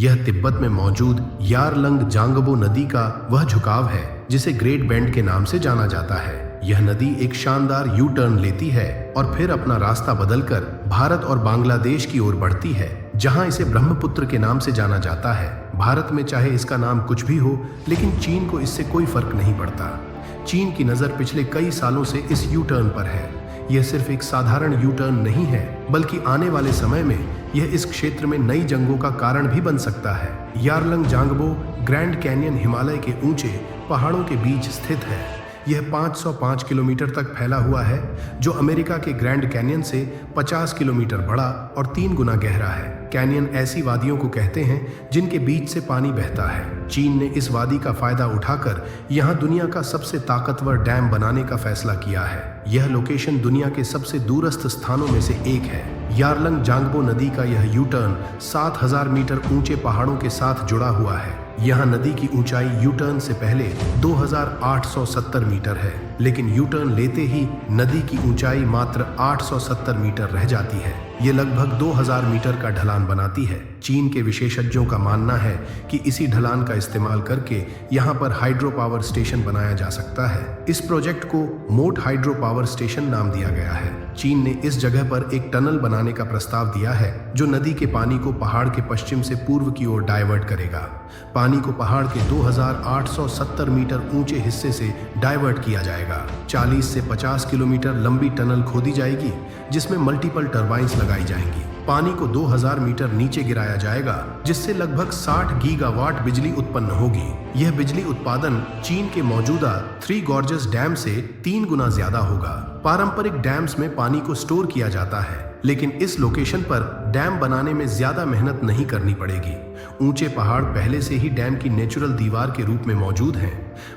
यह तिब्बत में मौजूद यारलंग जांगबो नदी का वह झुकाव है जिसे ग्रेट बेंड के नाम से जाना जाता है। यह नदी एक शानदार यू टर्न लेती है और फिर अपना रास्ता बदलकर भारत और बांग्लादेश की ओर बढ़ती है, जहां इसे ब्रह्मपुत्र के नाम से जाना जाता है। भारत में चाहे इसका नाम कुछ भी हो, लेकिन चीन को इससे कोई फर्क नहीं पड़ता। चीन की नज़र पिछले कई सालों से इस यू टर्न पर है। यह सिर्फ एक साधारण यू टर्न नहीं है, बल्कि आने वाले समय में यह इस क्षेत्र में नई जंगों का कारण भी बन सकता है। यारलंग जांगबो ग्रैंड कैनियन हिमालय के ऊंचे पहाड़ों के बीच स्थित है। यह 505 किलोमीटर तक फैला हुआ है, जो अमेरिका के ग्रैंड कैनियन से 50 किलोमीटर बड़ा और 3 गुना गहरा है। कैनियन ऐसी वादियों को कहते हैं जिनके बीच से पानी बहता है। चीन ने इस वादी का फायदा उठाकर यहाँ दुनिया का सबसे ताकतवर डैम बनाने का फैसला किया है। यह लोकेशन दुनिया के सबसे दूरस्थ स्थानों में से एक है। यारलंग जांगबो नदी का यह यू टर्न 7000 मीटर ऊंचे पहाड़ों के साथ जुड़ा हुआ है। यहाँ नदी की ऊंचाई यू टर्न से पहले 2870 मीटर है, लेकिन यू टर्न लेते ही नदी की ऊंचाई मात्र 870 मीटर रह जाती है। ये लगभग 2000 मीटर का ढलान बनाती है। चीन के विशेषज्ञों का मानना है कि इसी ढलान का इस्तेमाल करके यहाँ पर हाइड्रो पावर स्टेशन बनाया जा सकता है। इस प्रोजेक्ट को मोट हाइड्रो पावर स्टेशन नाम दिया गया है। चीन ने इस जगह पर एक टनल बनाने का प्रस्ताव दिया है, जो नदी के पानी को पहाड़ के पश्चिम से पूर्व की ओर डाइवर्ट करेगा। पानी को पहाड़ के 2870 मीटर ऊंचे हिस्से से डाइवर्ट किया जाएगा। 40 से 50 किलोमीटर लंबी टनल खोदी जाएगी, जिसमें मल्टीपल टर्बाइंस लगाई जाएंगी। पानी को 2000 मीटर नीचे गिराया जाएगा, जिससे लगभग 60 गीगावाट बिजली उत्पन्न होगी। यह बिजली उत्पादन चीन के मौजूदा थ्री गॉर्जेस डैम से 3 गुना ज्यादा होगा। पारंपरिक डैम्स में पानी को स्टोर किया जाता है, लेकिन इस लोकेशन पर डैम बनाने में ज्यादा मेहनत नहीं करनी पड़ेगी। ऊंचे पहाड़ पहले से ही डैम की नेचुरल दीवार के रूप में मौजूद हैं।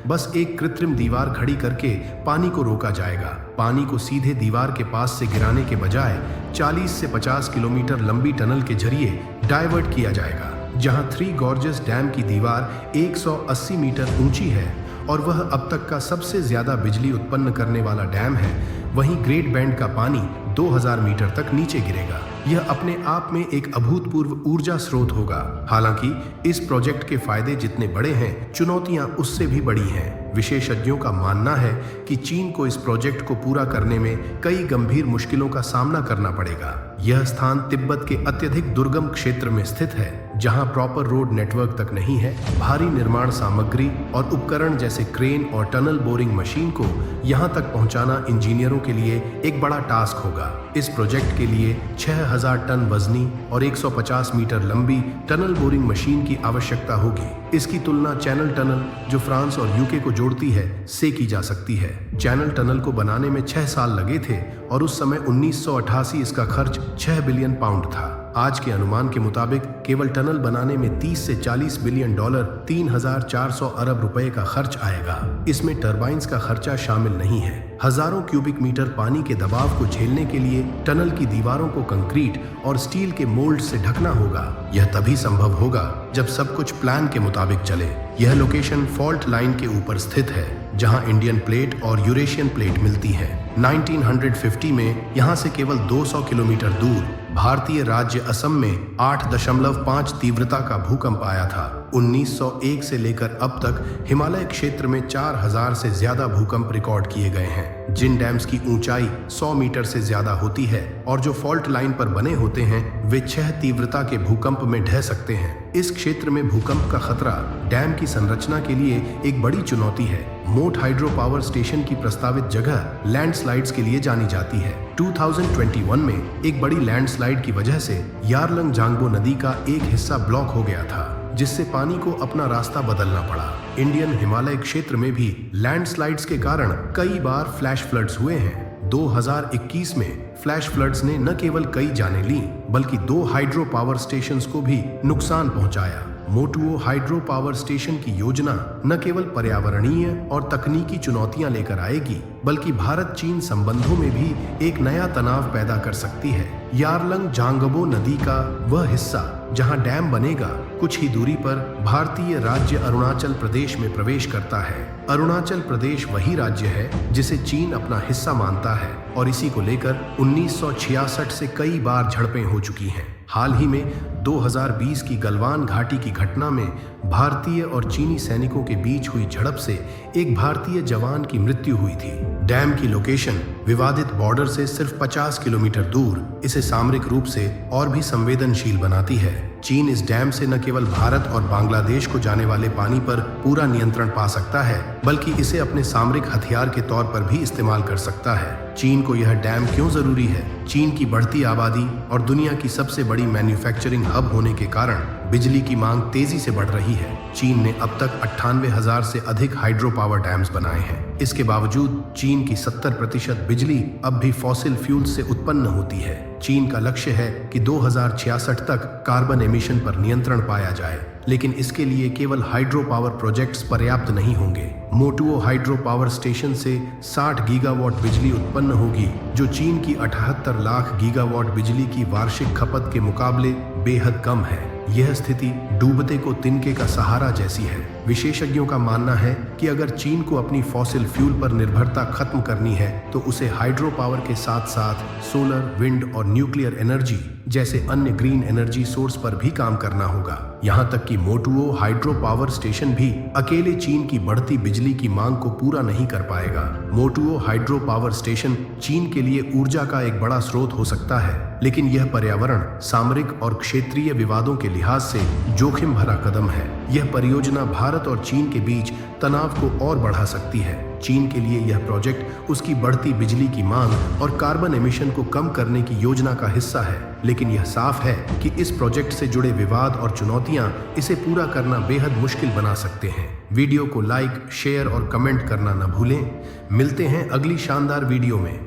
बस एक कृत्रिम दीवार खड़ी करके पानी को रोका जाएगा। पानी को सीधे दीवार के पास से गिराने के बजाय 40 से 50 किलोमीटर लंबी टनल के जरिए डाइवर्ट किया जाएगा। जहां थ्री गॉर्जेस डैम की दीवार 180 मीटर ऊंची है और वह अब तक का सबसे ज्यादा बिजली उत्पन्न करने वाला डैम है, वहीं ग्रेट बेंड का पानी 2000 मीटर तक नीचे गिरेगा। यह अपने आप में एक अभूतपूर्व ऊर्जा स्रोत होगा। हालांकि इस प्रोजेक्ट के फायदे जितने बड़े हैं, चुनौतियां उससे भी बड़ी हैं। विशेषज्ञों का मानना है कि चीन को इस प्रोजेक्ट को पूरा करने में कई गंभीर मुश्किलों का सामना करना पड़ेगा। यह स्थान तिब्बत के अत्यधिक दुर्गम क्षेत्र में स्थित है, जहां प्रॉपर रोड नेटवर्क तक नहीं है। भारी निर्माण सामग्री और उपकरण जैसे क्रेन और टनल बोरिंग मशीन को यहां तक पहुंचाना इंजीनियरों के लिए एक बड़ा टास्क होगा। इस प्रोजेक्ट के लिए 6000 टन वजनी और 150 मीटर लंबी टनल बोरिंग मशीन की आवश्यकता होगी। इसकी तुलना चैनल टनल, जो फ्रांस और यूके को जोड़ती है, से की जा सकती है। चैनल टनल को बनाने में 6 साल लगे थे और उस समय 1988 इसका खर्च 6 बिलियन पाउंड था। आज के अनुमान के मुताबिक केवल टनल बनाने में 30 से 40 बिलियन डॉलर 3400 अरब रुपए का खर्च आएगा। इसमें टर्बाइंस का खर्चा शामिल नहीं है। हजारों क्यूबिक मीटर पानी के दबाव को झेलने के लिए टनल की दीवारों को कंक्रीट और स्टील के मोल्ड से ढकना होगा। यह तभी संभव होगा जब सब कुछ प्लान के मुताबिक चले। यह लोकेशन फॉल्ट लाइन के ऊपर स्थित है, जहां इंडियन प्लेट और यूरेशियन प्लेट मिलती है। 1950 में यहां से केवल 200 किलोमीटर दूर भारतीय राज्य असम में 8.5 तीव्रता का भूकंप आया था। 1901 से लेकर अब तक हिमालय क्षेत्र में 4000 से ज्यादा भूकंप रिकॉर्ड किए गए हैं। जिन डैम्स की ऊंचाई 100 मीटर से ज्यादा होती है और जो फॉल्ट लाइन पर बने होते हैं, वे 6 तीव्रता के भूकंप में ढह सकते हैं। इस क्षेत्र में भूकंप का खतरा डैम की संरचना के लिए एक बड़ी चुनौती है। मोट हाइड्रो पावर स्टेशन की प्रस्तावित जगह लैंडस्लाइड्स के लिए जानी जाती है। 2021 में एक बड़ी लैंडस्लाइड की वजह से यारलंग जांगबो नदी का एक हिस्सा ब्लॉक हो गया था, जिससे पानी को अपना रास्ता बदलना पड़ा। इंडियन हिमालय क्षेत्र में भी लैंडस्लाइड्स के कारण कई बार फ्लैश फ्लड्स हुए हैं। 2021 में फ्लैश फ्लड्स ने न केवल कई जानें ली, बल्कि 2 हाइड्रो पावर स्टेशंस को भी नुकसान पहुंचाया। मोटुओ हाइड्रो पावर स्टेशन की योजना न केवल पर्यावरणीय और तकनीकी चुनौतियां लेकर आएगी, बल्कि भारत चीन संबंधों में भी एक नया तनाव पैदा कर सकती है। यारलंग जांगबो नदी का वह हिस्सा जहां डैम बनेगा, कुछ ही दूरी पर भारतीय राज्य अरुणाचल प्रदेश में प्रवेश करता है। अरुणाचल प्रदेश वही राज्य है जिसे चीन अपना हिस्सा मानता है और इसी को लेकर 1966 से कई बार झड़पें हो चुकी हैं। हाल ही में 2020 की गलवान घाटी की घटना में भारतीय और चीनी सैनिकों के बीच हुई झड़प से एक भारतीय जवान की मृत्यु हुई थी। डैम की लोकेशन विवादित बॉर्डर से सिर्फ 50 किलोमीटर दूर इसे सामरिक रूप से और भी संवेदनशील बनाती है। चीन इस डैम से न केवल भारत और बांग्लादेश को जाने वाले पानी पर पूरा नियंत्रण पा सकता है, बल्कि इसे अपने सामरिक हथियार के तौर पर भी इस्तेमाल कर सकता है। चीन को यह डैम क्यों जरूरी है? चीन की बढ़ती आबादी और दुनिया की सबसे बड़ी मैन्युफैक्चरिंग हब होने के कारण बिजली की मांग तेजी से बढ़ रही है। चीन ने अब तक 98,000 से अधिक हाइड्रो पावर डैम्स बनाए हैं। इसके बावजूद चीन की 70% बिजली अब भी फॉसिल फ्यूल से उत्पन्न होती है। चीन का लक्ष्य है कि 2066 तक कार्बन एमिशन पर नियंत्रण पाया जाए, लेकिन इसके लिए केवल हाइड्रो पावर प्रोजेक्ट्स पर्याप्त नहीं होंगे। मोटुओ हाइड्रो पावर स्टेशन से 60 गीगावाट बिजली उत्पन्न होगी, जो चीन की 78 लाख गीगावाट बिजली की वार्षिक खपत के मुकाबले बेहद कम है। यह स्थिति डूबते को तिनके का सहारा जैसी है। विशेषज्ञों का मानना है कि अगर चीन को अपनी फॉसिल फ्यूल पर निर्भरता खत्म करनी है तो उसे हाइड्रो पावर के साथ साथ सोलर, विंड और न्यूक्लियर एनर्जी जैसे अन्य ग्रीन एनर्जी सोर्स पर भी काम करना होगा। यहाँ तक कि मोटुओ हाइड्रो पावर स्टेशन भी अकेले चीन की बढ़ती बिजली की मांग को पूरा नहीं कर पाएगा। मोटुओ हाइड्रो पावर स्टेशन चीन के लिए ऊर्जा का एक बड़ा स्रोत हो सकता है, लेकिन यह पर्यावरण, सामरिक और क्षेत्रीय विवादों के लिहाज से जोखिम भरा कदम है। यह परियोजना भारत और चीन के बीच तनाव को और बढ़ा सकती है। चीन के लिए यह प्रोजेक्ट उसकी बढ़ती बिजली की मांग और कार्बन एमिशन को कम करने की योजना का हिस्सा है, लेकिन यह साफ है कि इस प्रोजेक्ट से जुड़े विवाद और चुनौतियां इसे पूरा करना बेहद मुश्किल बना सकते हैं। वीडियो को लाइक, शेयर और कमेंट करना न भूलें। मिलते हैं अगली शानदार वीडियो में।